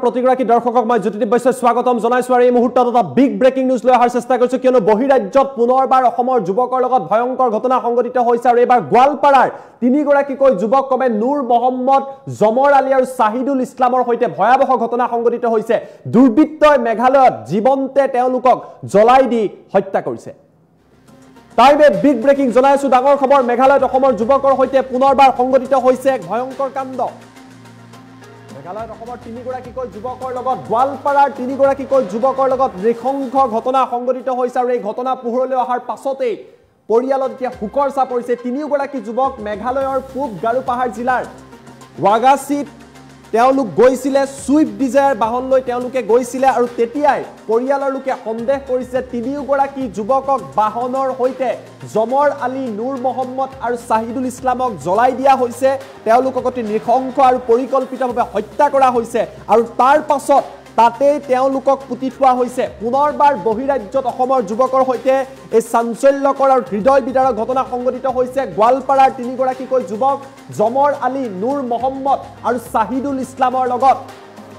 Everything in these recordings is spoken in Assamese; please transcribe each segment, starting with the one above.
প্ৰতিগৰাকী দৰ্শকক মই জ্যোতিদীপ বৈশ্যই স্বাগতম জনাইছো আৰু এই মুহূৰ্তত এটা বিগ ব্ৰেকিং নিউজ লৈ অহাৰ চেষ্টা কৰিছো কিয়নো বহিৰাজ্যত পুনৰবাৰ অসমৰ যুৱকৰ লগত ভয়ংকৰ ঘটনা সংঘটিত হৈছে আৰু এইবাৰ গোৱালপাৰাৰ তিনিগৰাকীকৈ যুৱক কমে নুৰ মহম্মদ জমৰ আলী আৰু শাহিদুল ইছলামৰ সৈতে ভয়াৱহ ঘটনা সংঘটিত হৈছে দুৰ্বৃত্তই মেঘালয়ত জীৱন্তে তেওঁলোকক জ্বলাই দি হত্যা কৰিছে টাইমে বিগ ব্ৰেকিং জনাইছো ডাঙৰ খবৰ মেঘালয়ত অসমৰ যুৱকৰ সৈতে পুনৰবাৰ সংঘটিত হৈছে এক ভয়ংকৰ কাণ্ড মেঘালয়ত অসমৰ তিনিগৰাকীকৈ যুৱকৰ লগত গোৱালপাৰাৰ তিনিগৰাকীকৈ যুৱকৰ লগত নৃশংস ঘটনা সংঘটিত হৈছে আৰু এই ঘটনা পোহৰলৈ অহাৰ পাছতেই পৰিয়ালত এতিয়া হুকৰ চাপ পৰিছে তিনিগৰাকী যুৱক মেঘালয়ৰ পূব গাৰোপাহাৰ জিলাৰ ৱাগাছিত তেওঁলোক গৈছিলে সুইফট ডিজায়াৰ বাহন লৈ তেওঁলোকে গৈছিলে আৰু তেতিয়াই পৰিয়ালৰ লোকে সন্দেহ কৰিছে তিনিগৰাকী যুৱকক বাহনৰ সৈতে জমৰ আলী নুৰ মহম্মদ আৰু শাহিদুল ইছলামক জ্বলাই দিয়া হৈছে তেওঁলোকক অতি নৃশংস আৰু পৰিকল্পিতভাৱে হত্যা কৰা হৈছে আৰু তাৰ পাছত তাতেই তেওঁলোকক পুতি থোৱা হৈছে পুনৰবাৰ বহিৰাজ্যত অসমৰ যুৱকৰ সৈতে এই চাঞ্চল্যকৰ আৰু হৃদয় বিদাৰক ঘটনা সংঘটিত হৈছে গোৱালপাৰাৰ তিনিগৰাকীকৈ যুৱক জমৰ আলী নুৰ মহম্মদ আৰু শাহিদুল ইছলামৰ লগত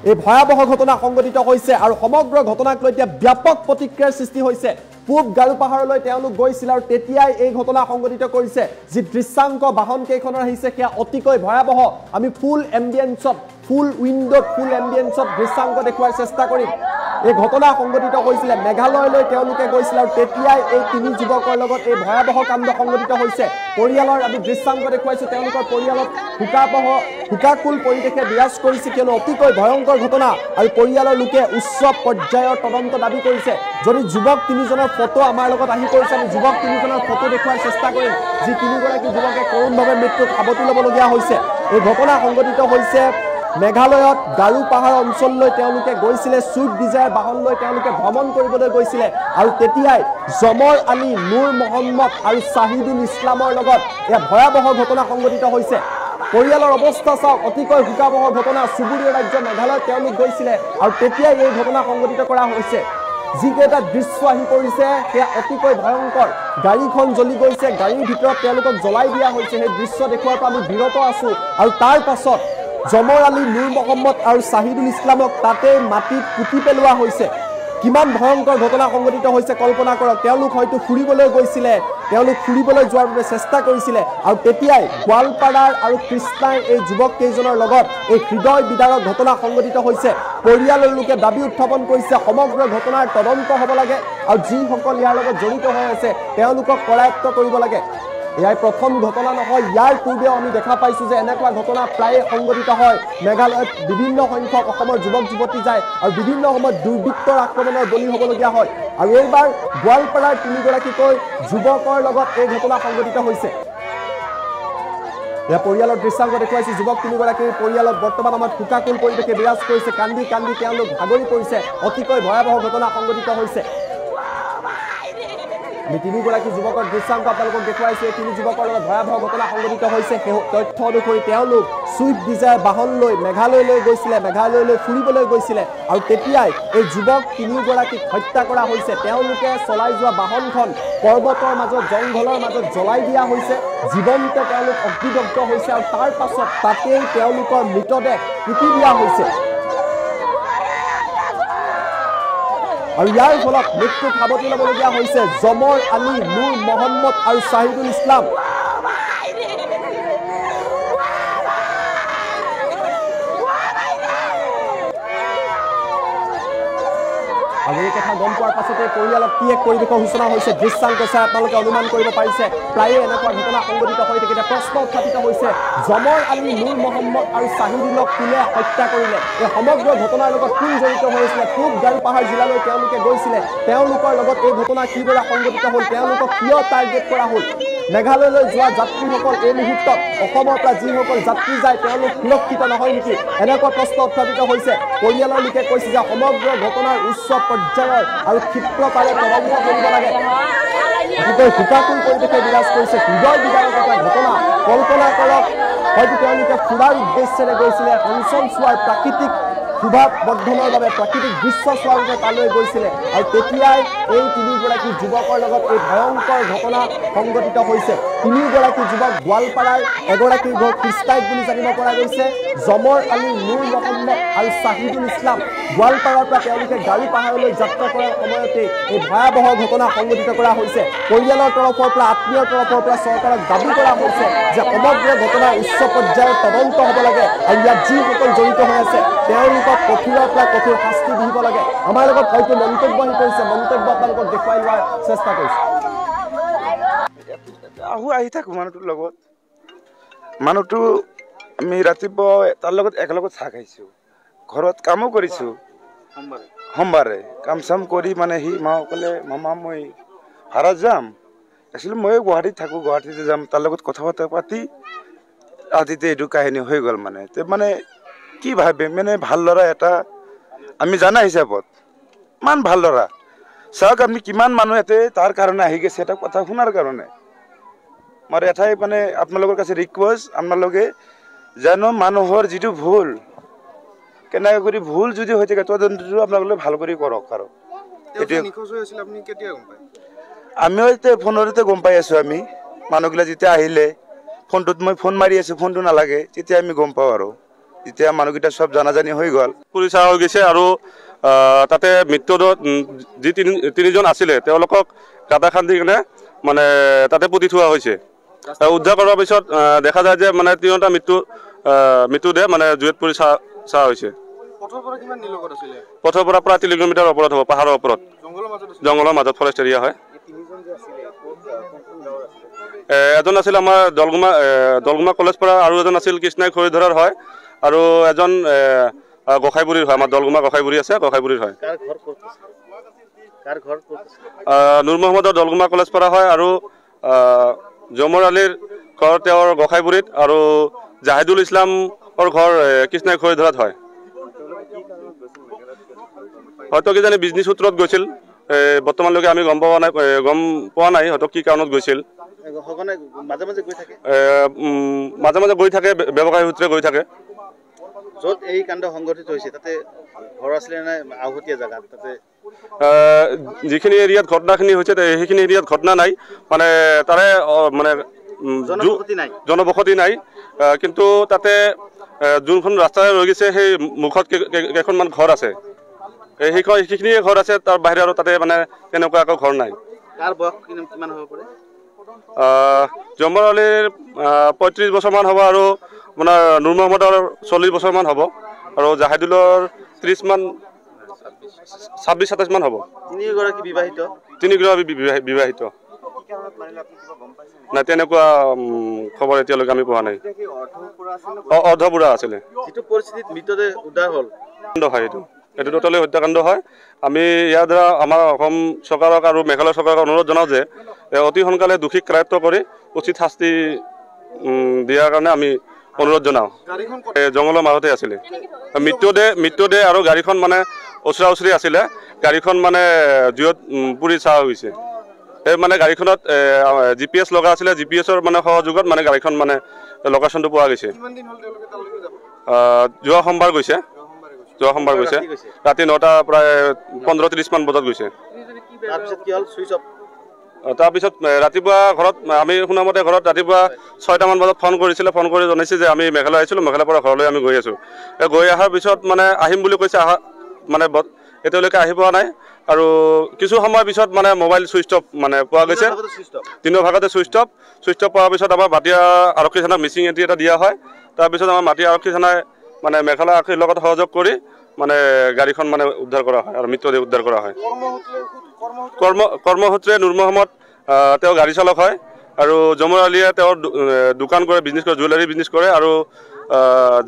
এই ভয়াৱহ ঘটনা সংঘটিত হৈছে আৰু সমগ্ৰ ঘটনাক লৈ এতিয়া ব্যাপক প্ৰতিক্ৰিয়াৰ সৃষ্টি হৈছে পূব গাৰোপাহাৰলৈ তেওঁলোক গৈছিল আৰু তেতিয়াই এই ঘটনা সংঘটিত কৰিছে যি দৃশ্যাংক বাহন কেইখনৰ আহিছে সেয়া অতিকৈ ভয়াৱহ আমি ফুল এম্বিয়েন্সত ফুল উইন্ডোত ফুল এম্বিয়েন্সত দৃশ্যাংক দেখুৱাৰ চেষ্টা কৰিম এই ঘটনা সংঘটিত হৈছিল মেঘালয়লৈ তেওঁলোকে গৈছিল আৰু তেতিয়াই এই তিনি যুৱকৰ লগত এই ভয়াৱহ কাণ্ড সংঘটিত হৈছে পৰিয়ালৰ আমি দৃশ্যাংক দেখুৱাইছো তেওঁলোকৰ পৰিয়ালত হুকাকুল পৰিৱেশে বিৰাজ কৰিছে কিয়নো অতিকৈ ভয়ংকৰ ঘটনা আৰু পৰিয়ালৰ লোকে উচ্চ পৰ্যায়ৰ তদন্ত দাবী কৰিছে যদি যুৱক তিনিজনৰ ফটো আমাৰ লগত আহি পৰিছে আমি যুৱক তিনিজনৰ ফটো দেখুৱাৰ চেষ্টা কৰিম যি তিনিগৰাকী যুৱকে কৰোণভাৱে মৃত্যুক সাৱটি ল'বলগীয়া হৈছে এই ঘটনা সংঘটিত হৈছে মেঘালয়ত গাৰোপাহাৰ অঞ্চললৈ তেওঁলোকে গৈছিলে সুইফট ডিজায়াৰ বাহন লৈ তেওঁলোকে ভ্ৰমণ কৰিবলৈ গৈছিলে আৰু তেতিয়াই জমৰ আলী নুৰ মহম্মদ আৰু শাহিদুল ইছলামৰ লগত এই ভয়াৱহ ঘটনা সংঘটিত হৈছে পৰিয়ালৰ অৱস্থা চাওক অতিকৈ ভয়াৱহ ঘটনা চুবুৰীয়া ৰাজ্য মেঘালয়ত তেওঁলোক গৈছিলে আৰু তেতিয়াই এই ঘটনা সংঘটিত কৰা হৈছে যিকেইটা দৃশ্য আহি পৰিছে সেয়া অতিকৈ ভয়ংকৰ গাড়ীখন জ্বলি গৈছে গাড়ীৰ ভিতৰত তেওঁলোকক জ্বলাই দিয়া হৈছে সেই দৃশ্য দেখুৱাৰ পৰা আমি বিৰত আছো আৰু তাৰ পাছত জমৰ আলী নুৰ মহম্মদ আৰু শাহিদুল ইছলামক তাতে মাটিত পুতি পেলোৱা হৈছে কিমান ভয়ংকৰ ঘটনা সংঘটিত হৈছে কল্পনা কৰক তেওঁলোক হয়তো ফুৰিবলৈ গৈছিলে তেওঁলোক ফুৰিবলৈ যোৱাৰ বাবে চেষ্টা কৰিছিলে আৰু তেতিয়াই গোৱালপাৰাৰ আৰু কৃষ্ণাই এই যুৱক কেইজনৰ লগত এই হৃদয় বিদাৰক ঘটনা সংঘটিত হৈছে পৰিয়ালৰ লোকে দাবী উত্থাপন কৰিছে সমগ্ৰ ঘটনাৰ তদন্ত হ'ব লাগে আৰু যিসকল ইয়াৰ লগত জড়িত হৈ আছে তেওঁলোকক কৰায়ত্ব কৰিব লাগে ইয়াৰ প্ৰথম ঘটনা নহয় ইয়াৰ পূৰ্বেও আমি দেখা পাইছো যে এনেকুৱা ঘটনা প্ৰায়ে সংঘটিত হয় মেঘালয়ত বিভিন্ন সংখ্যক অসমৰ যুৱক যুৱতী যায় আৰু বিভিন্ন সময়ত দুৰ্বৃত্তৰ আক্ৰমণৰ বলি হ'বলগীয়া হয় আৰু এইবাৰ গোৱালপাৰাৰ তিনিগৰাকীকৈ যুৱকৰ লগত এই ঘটনা সংঘটিত হৈছে या परियालर दृश्यांक देखुवाइছো যুৱক তিনিগৰাকীৰ পৰিয়ালত বৰ্তমান আমাৰ হুকাকুল পৰিৱেশে বিৰাজ কৰিছে কান্দি কান্দি তেওঁলোক ভাগৰি পৰিছে অতিকৈ ভয়াৱহ ঘটনা সংঘটিত হৈছে আমি তিনিগৰাকী যুৱকৰ দৃশ্যাংক আপোনালোকক দেখুৱাইছো তিনি যুৱকৰ লগত ভয়াৱহ ঘটনা সংঘটিত হৈছে তথ্য অনুসৰি তেওঁলোক সুইফট ডিজায়াৰ বাহন লৈ মেঘালয়লৈ গৈছিলে মেঘালয়লৈ ফুৰিবলৈ গৈছিলে আৰু তেতিয়াই এই যুৱক তিনিগৰাকীক হত্যা কৰা হৈছে তেওঁলোকে চলাই যোৱা বাহনখন পৰ্বতৰ মাজত জংঘলৰ মাজত জ্বলাই দিয়া হৈছে জীৱন্তে তেওঁলোক অগ্নিদগ্ধ হৈছে আৰু তাৰ পাছত তাতেই তেওঁলোকৰ মৃতদেহ পুতি দিয়া হৈছে আৰু ইয়াৰ ফলত মৃত্যু সাৱটি ল'বলগীয়া হৈছে জমৰ আলী নুৰ মহম্মদ আৰু শাহিদুল ইছলাম আৰু এই কথা গম পোৱাৰ পাছতে পৰিয়ালত কি এক পৰিৱেশৰ সূচনা হৈছে দৃশ্যাংক চাই আপোনালোকে অনুমান কৰিব পাৰিছে প্ৰায়ে এনেকুৱা ঘটনা সংঘটিত হৈ থাকে প্ৰশ্ন উত্থাপিত হৈছে জমৰ আলী নুৰ মহম্মদ আৰু শাহিদুলক কোনে হত্যা কৰিলে এই সমগ্ৰ ঘটনাৰ লগত কোন জড়িত হৈছিলে পূব গাৰোপাহাৰ জিলালৈ তেওঁলোকে গৈছিলে তেওঁলোকৰ লগত এই ঘটনা কিদৰে সংঘটিত হ'ল তেওঁলোকক কিয় টাৰ্গেট কৰা হ'ল মেঘালয়লৈ যোৱা যাত্ৰীসকল এই মুহূৰ্তত অসমৰ পৰা যিসকল যাত্ৰী যায় তেওঁলোক সুৰক্ষিত নহয় নেকি এনেকুৱা প্ৰশ্ন উত্থাপিত হৈছে পৰিয়ালৰ লোকে কৈছে যে সমগ্ৰ ঘটনাৰ উচ্চ পৰ্যায়ৰ আৰু ক্ষিপ্ৰতাৰে তদন্ত কৰিব লাগে গতিকে হুকাকুল পৰিৱেশে বিৰাজ কৰিছে হৃদয় বিদাৰক এটা ঘটনা কল্পনা কৰক হয়তো তেওঁলোকে ফুৰাৰ উদ্দেশ্যেৰে গৈছিলে অঞ্চল চোৱাৰ প্ৰাকৃতিক শোভা বৰ্ধনৰ বাবে প্ৰাকৃতিক দৃশ্য চোৱাৰ বাবে তালৈ গৈছিলে আৰু তেতিয়াই এই তিনিগৰাকী যুৱকৰ লগত এই ভয়ংকৰ ঘটনা সংঘটিত হৈছে তিনিগৰাকী যুৱক গোৱালপাৰাৰ এগৰাকী ঘৰ খ্ৰীষ্টাইট বুলি জানিব পৰা গৈছে জমৰ আলী নুৰ মহম্মদ আৰু ছাহিদুল ইছলাম গোৱালপাৰাৰ পৰা তেওঁলোকে গাড়ী পাহাৰলৈ যাত্ৰা কৰাৰ সময়তে এই ভয়াৱহ ঘটনা সংঘটিত কৰা হৈছে পৰিয়ালৰ তৰফৰ পৰা আত্মীয়ৰ তৰফৰ পৰা চৰকাৰক দাবী কৰা হৈছে যে সমগ্ৰ ঘটনাৰ উচ্চ পৰ্যায়ৰ তদন্ত হ'ব লাগে আৰু ইয়াত যিসকল জড়িত হৈ আছে তেওঁলোকক কঠোৰৰ পৰা কঠোৰ শাস্তি দিব লাগে আমাৰ লগত হয়তো মন্তব্য আহি পৰিছে মন্তব্য আপোনালোকক দেখুৱাই লোৱাৰ চেষ্টা কৰিছে আহি থাকো মানুহটো আমি ৰাতিপুৱা তাৰ লগত একেলগত চাহ খাইছোঁ ঘৰত কামো কৰিছোঁ সোমবাৰে কাম চাম কৰি মানে সি মা ক'লে মামা মই ভাড়া যাম একচুৱেলি মই গুৱাহাটীত থাকোঁ গুৱাহাটীতে যাম তাৰ লগত কথা বতৰা পাতি ৰাতিতে এইটো কাহিনী হৈ গ'ল মানে তে মানে কি ভাবে মানে ভাল ল'ৰা এটা আমি জানা হিচাপত ইমান ভাল ল'ৰা চাওক আপুনি কিমান মানুহ ইয়াতে তাৰ কাৰণে আহি গৈছে এটা কথা শুনাৰ কাৰণে মোৰ এটাই মানে আপোনালোকৰ কাছে ৰিকুৱেষ্ট আপোনালোকে জানো মানুহৰ যিটো ভুল কেনেকৈ কৰি ভুল যদি হৈ থাকে তদন্তটো আপোনালোকে ভাল কৰি কৰক আৰু আমিও এতিয়া ফোনতে গম পাই আছোঁ আমি মানুহবিলাক যেতিয়া আহিলে ফোনটোত মই ফোন মাৰি আছোঁ ফোনটো নালাগে তেতিয়া আমি গম পাওঁ আৰু যেতিয়া মানুহকেইটা চব জানাজানি হৈ গ'ল পুলিচা হৈ গৈছে আৰু তাতে মৃত্যুদণ্ড যি তিনিজন আছিলে তেওঁলোকক গাঁটা খান্দি কিনে মানে তাতে পুতি থোৱা হৈছে উদ্ধাৰ কৰাৰ পিছত দেখা যায় যে মানে তিনিওটা মৃত্যুদেহ মানে জুইত পুৰি চাহ হৈছে পথৰ পৰা প্ৰায় 3 কিলোমিটাৰ ওপৰত হ'ব পাহাৰৰ ওপৰত জংঘলৰ মাজত ফৰেষ্ট এৰিয়া হয় এজন আছিল আমাৰ দলগুমা কলেজ পৰা আৰু এজন আছিল কৃষ্ণাই খৰিধৰাৰ হয় আৰু এজন গোসাইবুৰীৰ হয় আমাৰ দলগুমা গোসাইবুৰী আছে গোসাইবুৰীৰ হয় নুৰ মহম্মদৰ দলগুমা কলেজ পৰা হয় আৰু জমৰ আলীৰ ঘৰ তেওঁৰ গোসাইবুৰীত আৰু জাহিদুল ইছলামৰ ঘৰ কৃষ্ণাই খৰিধৰাত হয় হয়তো কিজানি বিজনেছ সূত্ৰত গৈছিল বৰ্তমানলৈকে আমি গম পোৱা নাই হয়তো কি কাৰণত গৈছিল মাজে মাজে গৈ থাকে ব্যৱসায় সূত্ৰে গৈ থাকে য'ত এই কাণ্ড সংঘটিত হৈছে তাতে ঘৰ আছিলে নে আওহতীয়া জাগাত তাতে যিখিনি এৰিয়াত ঘটনাখিনি হৈছে সেইখিনি এৰিয়াত ঘটনা নাই মানে তাৰে মানে জনবসতি নাই কিন্তু তাতে যোনখন ৰাস্তাৰে ৰৈ গৈছে সেই মুখত কেইখনমান ঘৰ আছে সেইখিনিয়ে ঘৰ আছে তাৰ বাহিৰে আৰু তাতে মানে তেনেকুৱা একো ঘৰ নাই তাৰ বয়স কিমান হ'ব পাৰে জমৰ আলীৰ 35 বছৰমান হ'ব আৰু আপোনাৰ নুৰ মহম্মদৰ 40 বছৰমান হ'ব আৰু জাহিদুলৰ 30 মান 26-27 মান হ'ব তিনিগৰাকী বিবাহিত নাই তেনেকুৱা খবৰ এতিয়ালৈকে আমি পোৱা নাই অৰ্ধপুৰা আছিলে যিটো পৰিস্থিতিত মৃতদেহ উদ্ধাৰ হ'ল হয় এইটো টোটেলি হত্যাকাণ্ড হয় আমি ইয়াৰ দ্বাৰা আমাৰ অসম চৰকাৰক আৰু মেঘালয় চৰকাৰক অনুৰোধ জনাওঁ যে অতি সোনকালে দোষীক কাৰায়ত্ব কৰি উচিত শাস্তি দিয়াৰ কাৰণে আমি অনুৰোধ জনাওঁ জংঘলৰ মাজতে আছিলে মৃত্যুদেহ আৰু গাড়ীখন মানে ওচৰা ওচৰি আছিলে গাড়ীখন মানে জুইত পুৰি চাহ হৈছে এই মানে গাড়ীখনত GPS লগা আছিলে GPSৰ মানে সহযোগত মানে গাড়ীখন মানে লোকেশ্যনটো পোৱা গৈছে যোৱা সোমবাৰ গৈছে ৰাতি 9টা প্ৰায় 15:30 মান বজাত গৈছে তাৰপিছত ৰাতিপুৱা ঘৰত আমি শুনামতে ঘৰত ৰাতিপুৱা 6টা মান বজাত ফোন কৰিছিলে ফোন কৰি জনাইছে যে আমি মেঘালয় আহিছিলোঁ মেঘালয়ৰ পৰা ঘৰলৈ আমি গৈ আছোঁ গৈ অহাৰ পিছত মানে আহিম বুলি কৈছে মানে এতিয়ালৈকে আহি পোৱা নাই আৰু কিছু সময়ৰ পিছত মানে মোবাইল ছুইচ অফ মানে পোৱা গৈছে তিনিও ভাগতে ছুইচ অফ পোৱাৰ পিছত আমাৰ মাটিয়া আৰক্ষী থানাক মিচিং এণ্ট্ৰি এটা দিয়া হয় তাৰপিছত আমাৰ মাটিয়া আৰক্ষী থানাই মানে মেঘালয় আৰক্ষীৰ লগত সহযোগ কৰি মানে গাড়ীখন মানে উদ্ধাৰ কৰা হয় আৰু মৃতদেহ উদ্ধাৰ কৰা হয় কৰ্মসূত্ৰে নুৰ মহম্মদ তেওঁ গাড়ী চালক হয় আৰু জমৰ আলীয়ে তেওঁৰ দোকান কৰে বিজনেছ কৰে জুৱেলাৰী বিজনেছ কৰে আৰু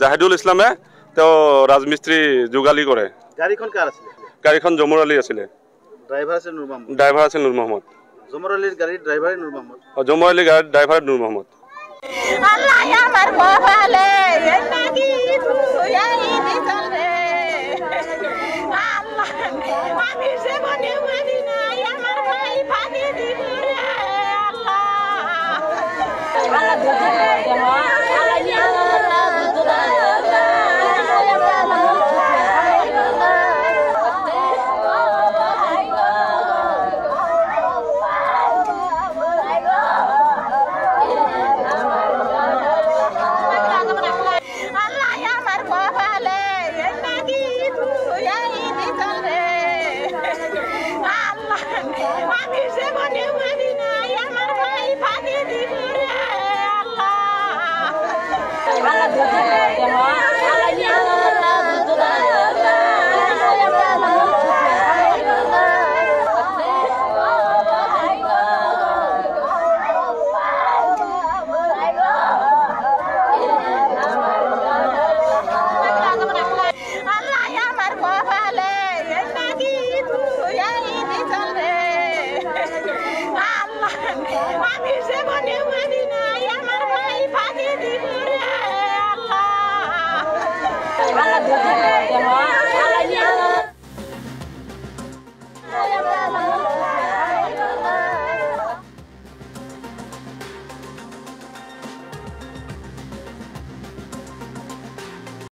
জাহিদুল ইছলামে তেওঁ ৰাজমিস্ত্ৰী যোগালী কৰে গাড়ীখন জমৰ আলী আছিলে ড্ৰাইভাৰ আছিল নুৰ মহম্মদ জমৰ আলীৰ গাড়ীৰ ড্ৰাইভাৰ নুৰ মহম্মদ জমৰ আলীৰ গাড়ীৰ driver Nur Mohammad Ala dua